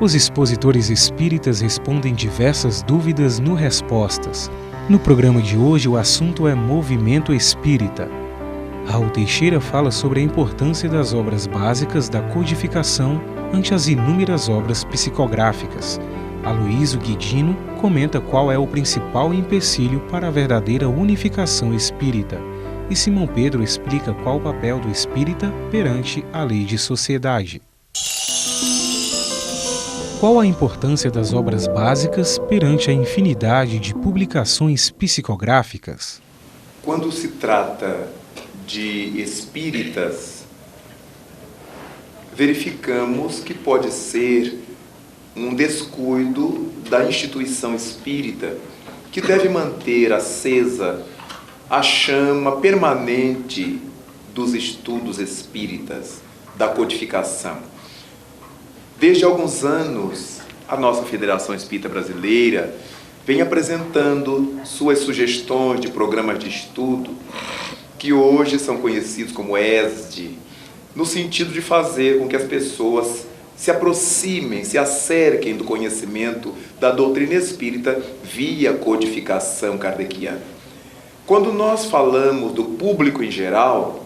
Os expositores espíritas respondem diversas dúvidas no Respostas. No programa de hoje, o assunto é movimento espírita. Raul Teixeira fala sobre a importância das obras básicas da codificação ante as inúmeras obras psicográficas. Aloísio Guidino comenta qual é o principal empecilho para a verdadeira unificação espírita. E Simão Pedro explica qual o papel do espírita perante a lei de sociedade. Qual a importância das obras básicas perante a infinidade de publicações psicográficas? Quando se trata de espíritas, verificamos que pode ser um descuido da instituição espírita, que deve manter acesa a chama permanente dos estudos espíritas, da codificação. Desde alguns anos, a nossa Federação Espírita Brasileira vem apresentando suas sugestões de programas de estudo, que hoje são conhecidos como ESD, no sentido de fazer com que as pessoas se aproximem, se acerquem do conhecimento da doutrina espírita via codificação kardeciana. Quando nós falamos do público em geral,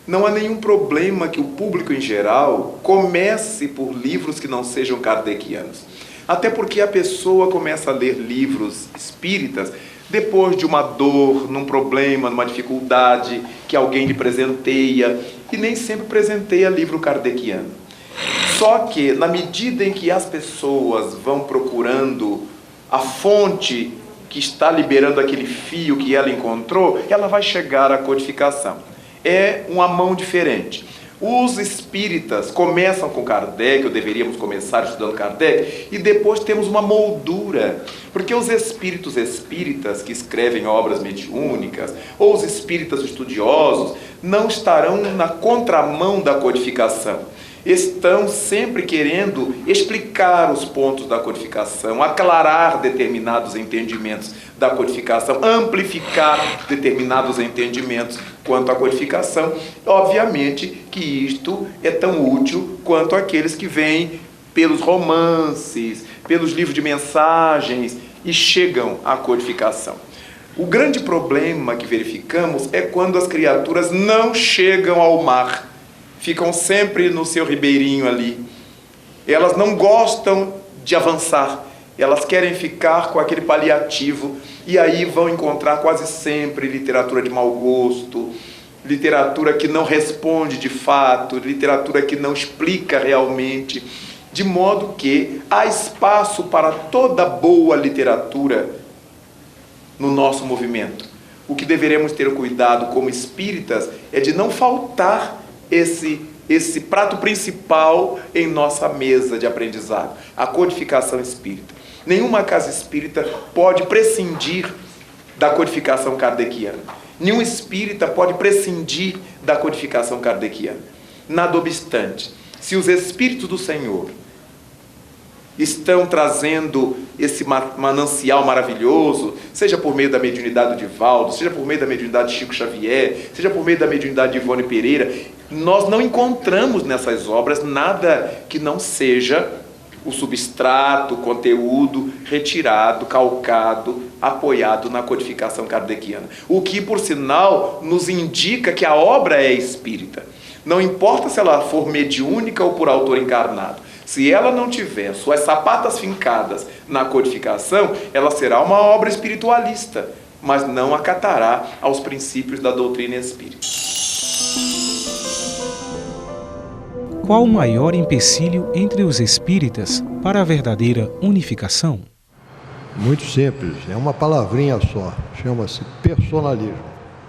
não há nenhum problema que o público em geral comece por livros que não sejam kardecianos. Até porque a pessoa começa a ler livros espíritas depois de uma dor, num problema, numa dificuldade que alguém lhe presenteia, e nem sempre presenteia livro kardeciano. Só que, na medida em que as pessoas vão procurando a fonte que está liberando aquele fio que ela encontrou, ela vai chegar à codificação. É uma mão diferente. Os espíritas começam com Kardec, ou deveríamos começar estudando Kardec, e depois temos uma moldura, porque os espíritos espíritas que escrevem obras mediúnicas, ou os espíritas estudiosos, não estarão na contramão da codificação. Estão sempre querendo explicar os pontos da codificação, aclarar determinados entendimentos da codificação, amplificar determinados entendimentos quanto à codificação. Obviamente que isto é tão útil quanto aqueles que vêm pelos romances, pelos livros de mensagens e chegam à codificação. O grande problema que verificamos é quando as criaturas não chegam ao mar, ficam sempre no seu ribeirinho ali. Elas não gostam de avançar, elas querem ficar com aquele paliativo, e aí vão encontrar quase sempre literatura de mau gosto, literatura que não responde de fato, literatura que não explica realmente, de modo que há espaço para toda boa literatura no nosso movimento. O que deveremos ter cuidado como espíritas é de não faltar esse prato principal em nossa mesa de aprendizado, a codificação espírita. Nenhuma casa espírita pode prescindir da codificação kardeciana. Nenhum espírita pode prescindir da codificação kardeciana. Nada obstante, se os espíritos do Senhor estão trazendo esse manancial maravilhoso, seja por meio da mediunidade do Divaldo, seja por meio da mediunidade de Chico Xavier, seja por meio da mediunidade de Ivone Pereira, nós não encontramos nessas obras nada que não seja o substrato, o conteúdo retirado, calcado, apoiado na codificação kardeciana. O que, por sinal, nos indica que a obra é espírita. Não importa se ela for mediúnica ou por autor encarnado. Se ela não tiver suas sapatas fincadas na codificação, ela será uma obra espiritualista, mas não acatará aos princípios da doutrina espírita. Qual o maior empecilho entre os espíritas para a verdadeira unificação? Muito simples, é uma palavrinha só, chama-se personalismo.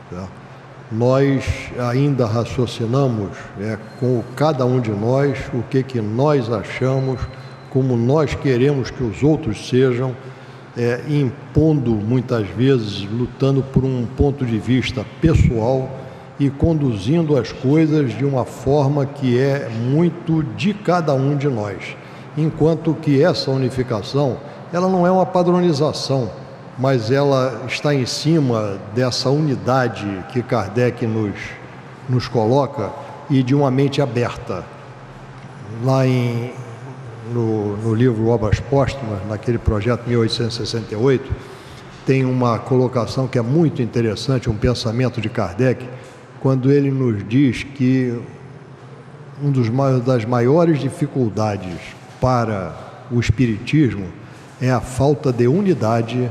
Tá? Nós ainda raciocinamos com cada um de nós o que nós achamos, como nós queremos que os outros sejam, impondo muitas vezes, lutando por um ponto de vista pessoal e conduzindo as coisas de uma forma que é muito de cada um de nós. Enquanto que essa unificação, ela não é uma padronização, mas ela está em cima dessa unidade que Kardec nos coloca e de uma mente aberta. Lá no livro Obras Póstumas, naquele projeto 1868, tem uma colocação que é muito interessante, um pensamento de Kardec, quando ele nos diz que das maiores dificuldades para o Espiritismo é a falta de unidade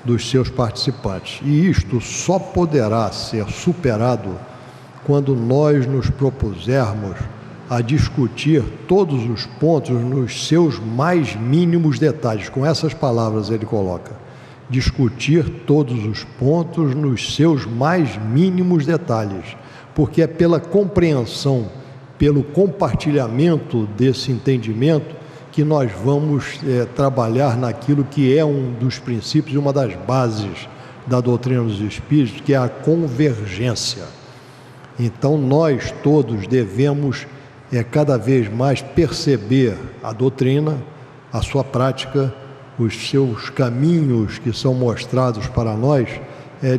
dos seus participantes. E isto só poderá ser superado quando nós nos propusermos a discutir todos os pontos nos seus mais mínimos detalhes. Com essas palavras ele coloca: discutir todos os pontos nos seus mais mínimos detalhes, porque é pela compreensão, pelo compartilhamento desse entendimento que nós vamos trabalhar naquilo que é um dos princípios, uma das bases da doutrina dos Espíritos, que é a convergência. Então nós todos devemos cada vez mais perceber a doutrina, a sua prática, os seus caminhos que são mostrados para nós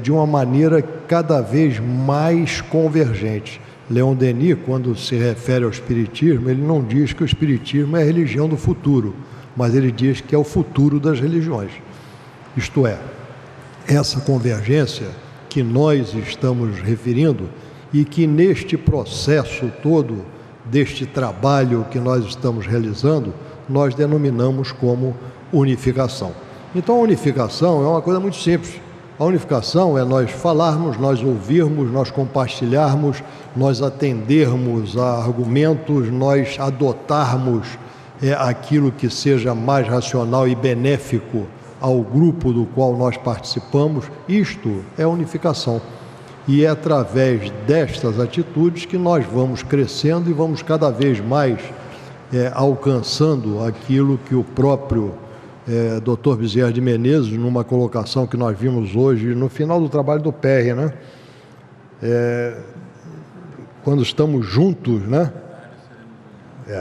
de uma maneira cada vez mais convergente. Leon Denis, quando se refere ao Espiritismo, ele não diz que o Espiritismo é a religião do futuro, mas ele diz que é o futuro das religiões. Isto é, essa convergência que nós estamos referindo e que neste processo todo, deste trabalho que nós estamos realizando, nós denominamos como unificação. Então a unificação é uma coisa muito simples. A unificação é nós falarmos, nós ouvirmos, nós compartilharmos, nós atendermos a argumentos, nós adotarmos aquilo que seja mais racional e benéfico ao grupo do qual nós participamos. Isto é unificação. E é através destas atitudes que nós vamos crescendo e vamos cada vez mais alcançando aquilo que o próprio Dr. Bezerra de Menezes, numa colocação que nós vimos hoje, no final do trabalho do PR, né? Quando estamos juntos, né?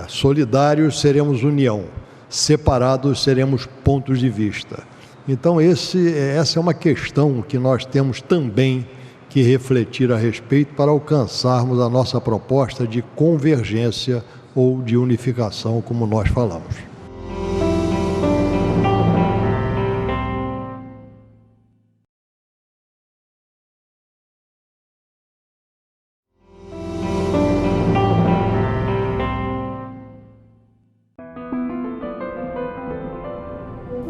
Solidários seremos união, separados seremos pontos de vista. Então essa é uma questão que nós temos também que refletir a respeito para alcançarmos a nossa proposta de convergência ou de unificação, como nós falamos.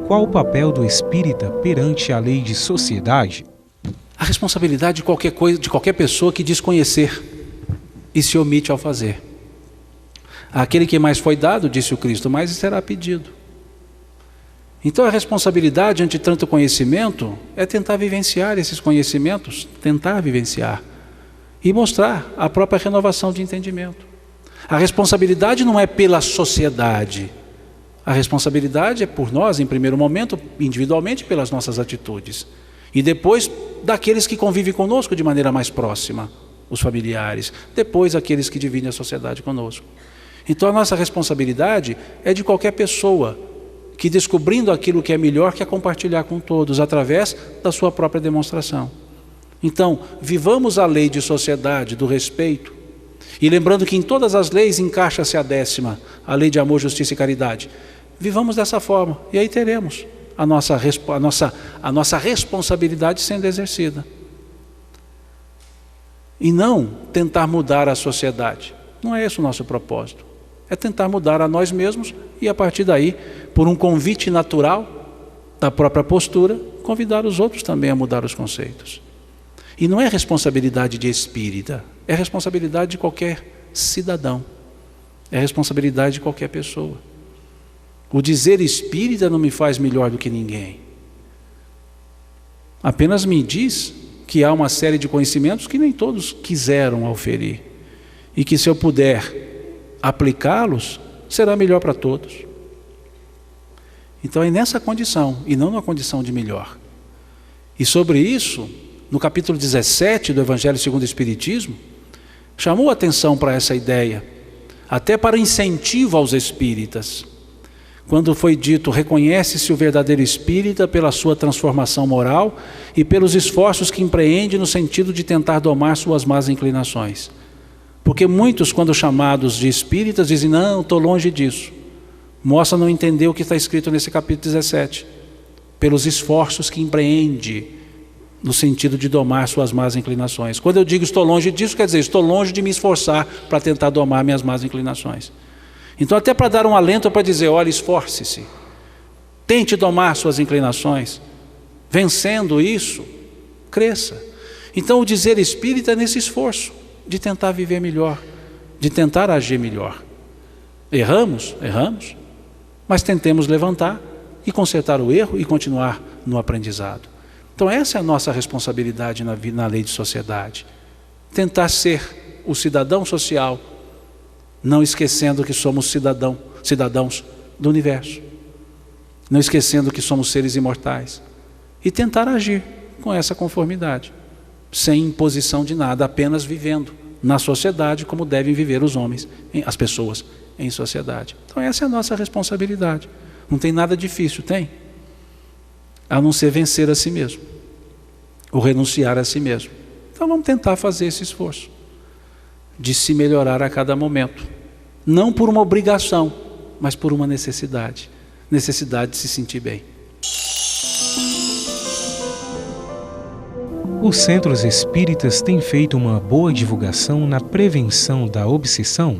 Qual o papel do espírita perante a lei de sociedade? A responsabilidade de qualquer pessoa que desconhecer e se omite ao fazer. Aquele que mais foi dado, disse o Cristo, mais será pedido. Então a responsabilidade ante tanto conhecimento é tentar vivenciar esses conhecimentos, tentar vivenciar e mostrar a própria renovação de entendimento. A responsabilidade não é pela sociedade. A responsabilidade é por nós, em primeiro momento, individualmente, pelas nossas atitudes. E depois, daqueles que convivem conosco de maneira mais próxima, os familiares. Depois, aqueles que dividem a sociedade conosco. Então, a nossa responsabilidade é de qualquer pessoa que, descobrindo aquilo que é melhor, quer compartilhar com todos, através da sua própria demonstração. Então, vivamos a lei de sociedade, do respeito. E lembrando que em todas as leis encaixa-se a 10ª, a lei de amor, justiça e caridade. Vivamos dessa forma, e aí teremos a nossa responsabilidade sendo exercida. E não tentar mudar a sociedade. Não é esse o nosso propósito. É tentar mudar a nós mesmos e, a partir daí, por um convite natural da própria postura, convidar os outros também a mudar os conceitos. E não é responsabilidade de espírita, é responsabilidade de qualquer cidadão, é responsabilidade de qualquer pessoa. O dizer espírita não me faz melhor do que ninguém. Apenas me diz que há uma série de conhecimentos que nem todos quiseram auferir. E que se eu puder aplicá-los, será melhor para todos. Então é nessa condição, e não na condição de melhor. E sobre isso, no capítulo 17 do Evangelho segundo o Espiritismo, chamou a atenção para essa ideia, até para incentivo aos espíritas. Quando foi dito, reconhece-se o verdadeiro espírita pela sua transformação moral e pelos esforços que empreende no sentido de tentar domar suas más inclinações. Porque muitos, quando chamados de espíritas, dizem, não, estou longe disso. mostra não entender o que está escrito nesse capítulo 17, pelos esforços que empreende no sentido de domar suas más inclinações. Quando eu digo estou longe disso, quer dizer, estou longe de me esforçar para tentar domar minhas más inclinações. Então, até para dar um alento, para dizer, olha, esforce-se, tente domar suas inclinações, vencendo isso, cresça. Então, o dizer espírita é nesse esforço de tentar viver melhor, de tentar agir melhor. Erramos, mas tentemos levantar e consertar o erro e continuar no aprendizado. Então essa é a nossa responsabilidade na lei de sociedade. Tentar ser o cidadão social, não esquecendo que somos cidadãos do universo. Não esquecendo que somos seres imortais. E tentar agir com essa conformidade, sem imposição de nada, apenas vivendo na sociedade como devem viver os homens, as pessoas em sociedade. Então essa é a nossa responsabilidade. Não tem nada difícil, tem? A não ser vencer a si mesmo, ou renunciar a si mesmo. Então vamos tentar fazer esse esforço de se melhorar a cada momento, não por uma obrigação, mas por uma necessidade de se sentir bem. Os centros espíritas têm feito uma boa divulgação na prevenção da obsessão?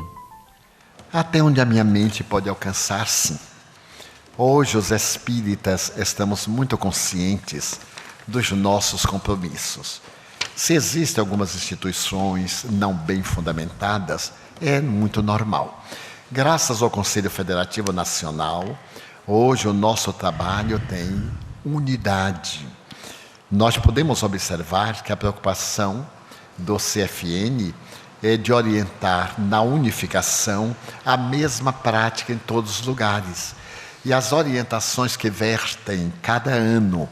Até onde a minha mente pode alcançar, sim. Hoje, os espíritas estamos muito conscientes dos nossos compromissos. Se existem algumas instituições não bem fundamentadas, é muito normal. Graças ao Conselho Federativo Nacional, hoje o nosso trabalho tem unidade. Nós podemos observar que a preocupação do CFN é de orientar na unificação a mesma prática em todos os lugares. E as orientações que vertem cada ano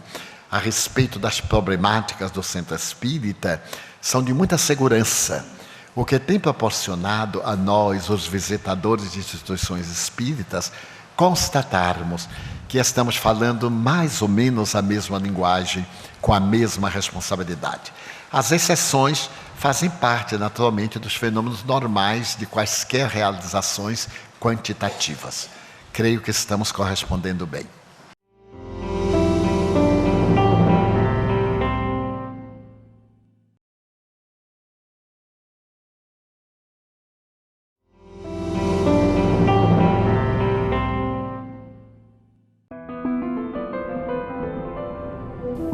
a respeito das problemáticas do centro espírita são de muita segurança, o que tem proporcionado a nós, os visitadores de instituições espíritas, constatarmos que estamos falando mais ou menos a mesma linguagem, com a mesma responsabilidade. As exceções fazem parte, naturalmente, dos fenômenos normais de quaisquer realizações quantitativas. Creio que estamos correspondendo bem.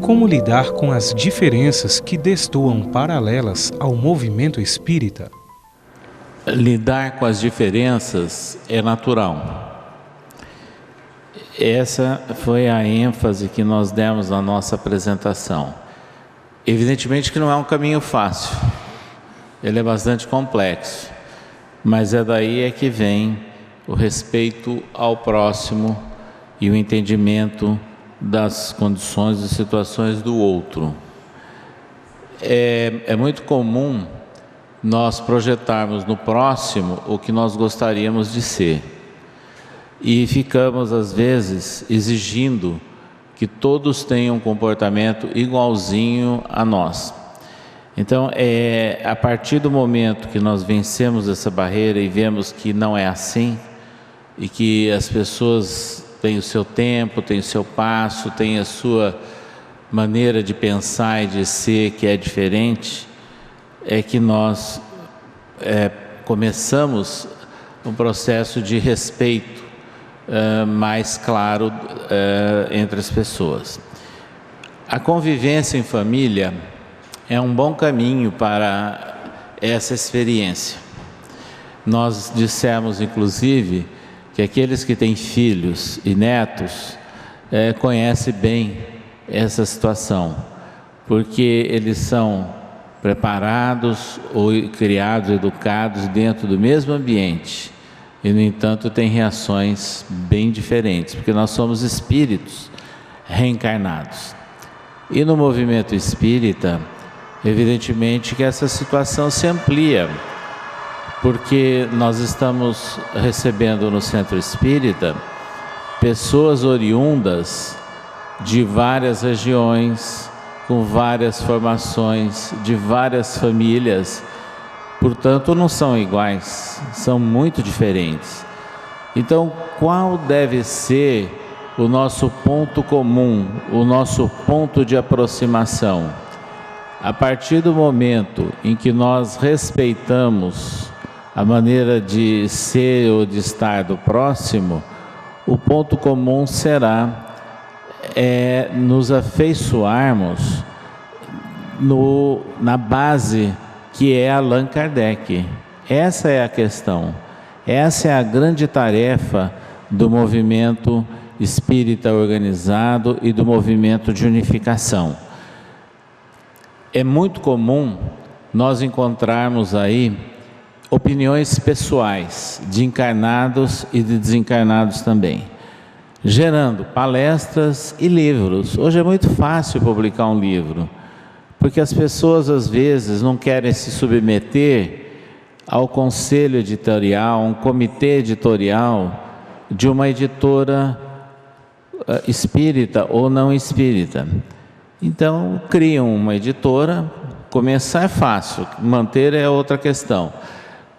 Como lidar com as diferenças que destoam paralelas ao movimento espírita? Lidar com as diferenças é natural. Essa foi a ênfase que nós demos na nossa apresentação. Evidentemente que não é um caminho fácil, ele é bastante complexo, mas é daí que vem o respeito ao próximo e o entendimento das condições e situações do outro. É muito comum nós projetarmos no próximo o que nós gostaríamos de ser. E ficamos, às vezes, exigindo que todos tenham um comportamento igualzinho a nós. Então, a partir do momento que nós vencemos essa barreira e vemos que não é assim, e que as pessoas têm o seu tempo, têm o seu passo, têm a sua maneira de pensar e de ser que é diferente, é que nós começamos um processo de respeito mais claro entre as pessoas. A convivência em família é um bom caminho para essa experiência. Nós dissemos, inclusive, que aqueles que têm filhos e netos conhecem bem essa situação, porque eles são preparados ou criados, educados dentro do mesmo ambiente e, no entanto, têm reações bem diferentes, porque nós somos espíritos reencarnados. E no movimento espírita, evidentemente que essa situação se amplia, porque nós estamos recebendo no centro espírita pessoas oriundas de várias regiões, com várias formações, de várias famílias, portanto não são iguais, são muito diferentes. Então, qual deve ser o nosso ponto comum, o nosso ponto de aproximação? A partir do momento em que nós respeitamos a maneira de ser ou de estar do próximo, o ponto comum será nos afeiçoarmos na base que é Allan Kardec. Essa é a questão. Essa é a grande tarefa do movimento espírita organizado e do movimento de unificação. É muito comum nós encontrarmos aí opiniões pessoais de encarnados e de desencarnados também, gerando palestras e livros. Hoje é muito fácil publicar um livro, porque as pessoas às vezes não querem se submeter ao conselho editorial, um comitê editorial de uma editora espírita ou não espírita. Então criam uma editora. Começar é fácil, manter é outra questão.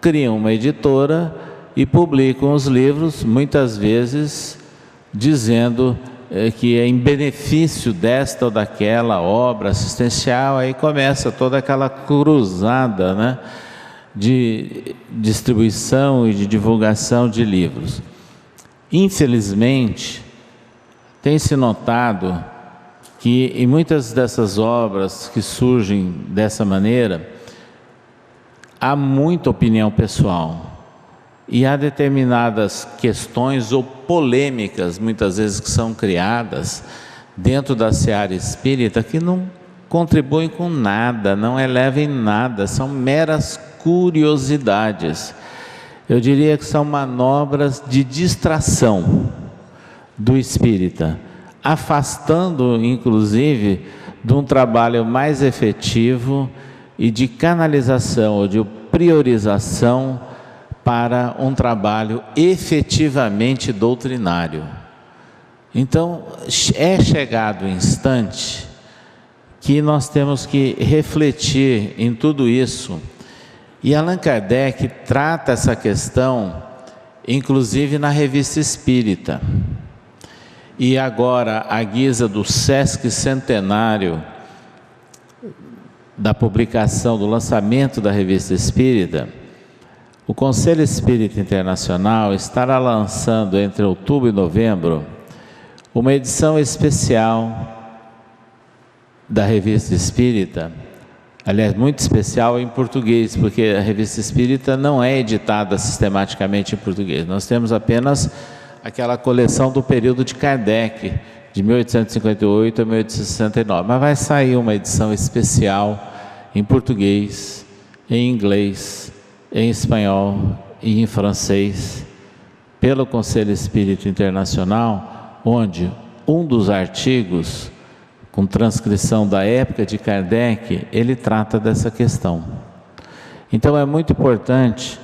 Criam uma editora e publicam os livros, muitas vezes dizendo que é em benefício desta ou daquela obra assistencial. Aí começa toda aquela cruzada, né, de distribuição e de divulgação de livros. Infelizmente, tem-se notado que em muitas dessas obras que surgem dessa maneira, há muita opinião pessoal. E há determinadas questões ou polêmicas, muitas vezes, que são criadas dentro da seara espírita, que não contribuem com nada, não elevam nada, são meras curiosidades. Eu diria que são manobras de distração do espírita, afastando, inclusive, de um trabalho mais efetivo e de canalização ou de priorização para um trabalho efetivamente doutrinário. Então, é chegado o instante que nós temos que refletir em tudo isso. E Allan Kardec trata essa questão, inclusive na Revista Espírita. E agora, à guisa do Sesc Centenário, da publicação, do lançamento da Revista Espírita, o Conselho Espírita Internacional estará lançando entre outubro e novembro uma edição especial da Revista Espírita, aliás, muito especial em português, porque a Revista Espírita não é editada sistematicamente em português. Nós temos apenas aquela coleção do período de Kardec, de 1858 a 1869. Mas vai sair uma edição especial em português, em inglês, em espanhol e em francês, pelo Conselho Espírita Internacional, onde um dos artigos, com transcrição da época de Kardec, ele trata dessa questão. Então é muito importante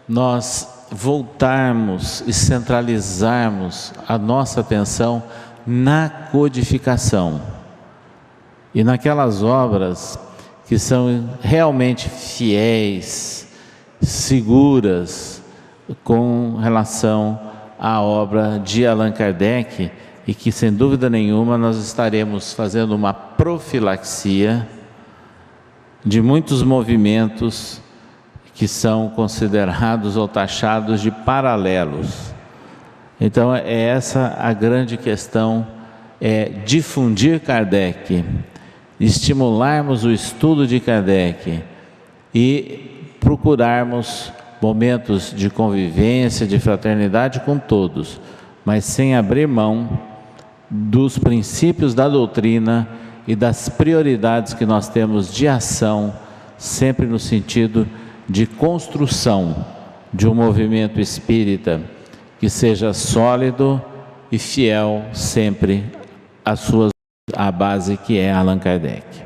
nós voltarmos e centralizarmos a nossa atenção na codificação e naquelas obras que são realmente fiéis, seguras com relação à obra de Allan Kardec, e que sem dúvida nenhuma nós estaremos fazendo uma profilaxia de muitos movimentos que são considerados ou taxados de paralelos. Então é essa a grande questão, é difundir Kardec, estimularmos o estudo de Kardec e procurarmos momentos de convivência, de fraternidade com todos, mas sem abrir mão dos princípios da doutrina e das prioridades que nós temos de ação, sempre no sentido de construção de um movimento espírita que seja sólido e fiel sempre à base que é Allan Kardec.